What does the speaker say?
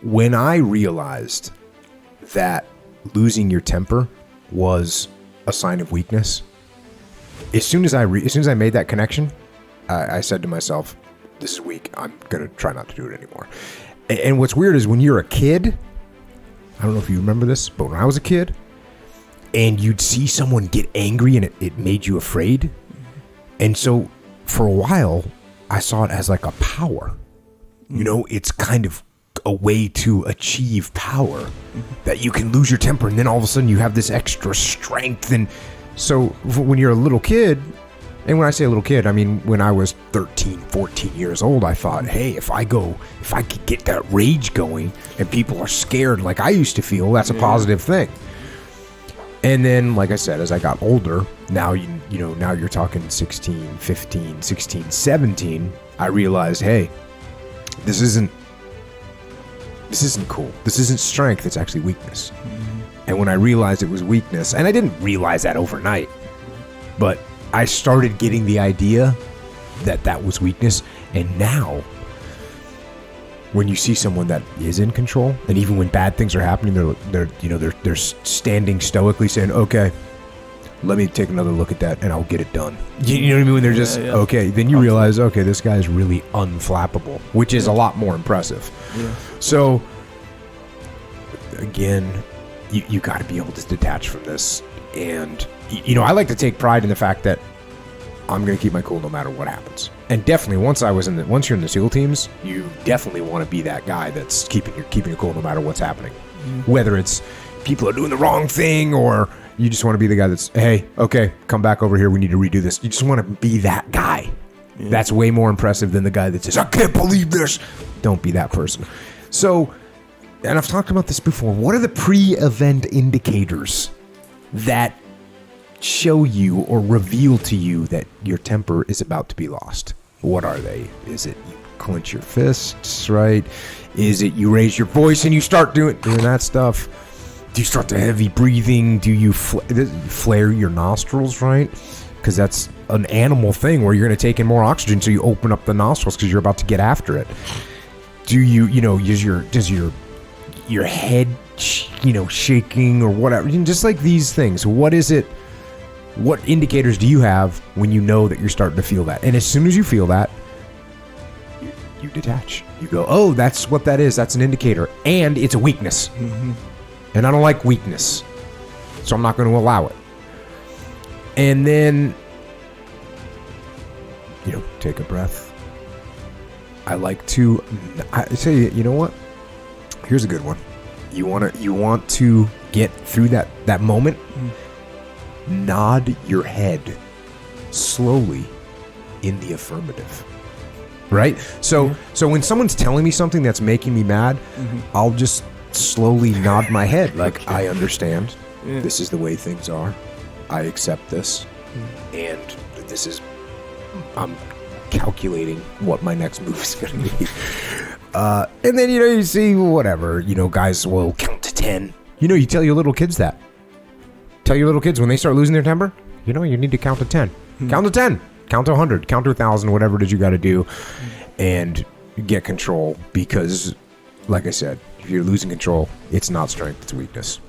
when I realized that losing your temper was a sign of weakness, as soon as I made that connection, I said to myself, this is weak. I'm going to try not to do it anymore. And what's weird is when you're a kid, I don't know if you remember this, but when I was a kid and you'd see someone get angry and it made you afraid. And so for a while, I saw it as like a power. You know, it's kind of a way to achieve power, that you can lose your temper and then all of a sudden you have this extra strength. And so when you're a little kid, and when I say a little kid, I mean when I was 13, 14 years old, I thought, hey, if I could get that rage going and people are scared like I used to feel, that's a positive thing. And then, like I said, as I got older, now now you're talking 16, 15, 16, 17, I realized, hey, this isn't cool. This isn't strength. It's actually weakness. And when I realized it was weakness, and I didn't realize that overnight, but I started getting the idea that was weakness. And now, when you see someone that is in control, and even when bad things are happening, they're standing stoically saying, "Okay, let me take another look at that, and I'll get it done." You know what I mean? When they're just okay, then you realize, okay, this guy is really unflappable, which is a lot more impressive. Yeah. So, again, you got to be able to detach from this. And, I like to take pride in the fact that I'm going to keep my cool no matter what happens. And definitely, once you're in the SEAL teams, you definitely want to be that guy that's keeping your cool no matter what's happening. Whether it's people are doing the wrong thing, or you just want to be the guy that's, hey, okay, come back over here, we need to redo this. You just want to be that guy. That's way more impressive than the guy that says, I can't believe this. Don't be that person. So, and I've talked about this before, what are the pre-event indicators that show you or reveal to you that your temper is about to be lost? What are they? Is it you clench your fists, right? Is it you raise your voice and you start doing that stuff? Do you start the heavy breathing? Do you flare your nostrils, right? Because that's an animal thing where you're going to take in more oxygen, so you open up the nostrils because you're about to get after it. Do does your head, shaking or whatever? Just like these things. What is it? What indicators do you have when you know that you're starting to feel that? And as soon as you feel that, you detach. You go, oh, that's what that is. That's an indicator. And it's a weakness. And I don't like weakness. So I'm not going to allow it. And then, take a breath. I say, you know what? Here's a good one. You want to get through that moment? Nod your head slowly in the affirmative. Right? So when someone's telling me something that's making me mad, I'll just slowly nod my head like, I understand. This is the way things are. I accept this. And I'm calculating what my next move is going to be. And then, you see whatever, guys will count to 10. You tell your little kids that. Tell your little kids when they start losing their temper, you need to count to 10. Count to 10. Count to 100. Count to 1,000, whatever it is you got to do. And get control. Because, like I said, if you're losing control, it's not strength, it's weakness.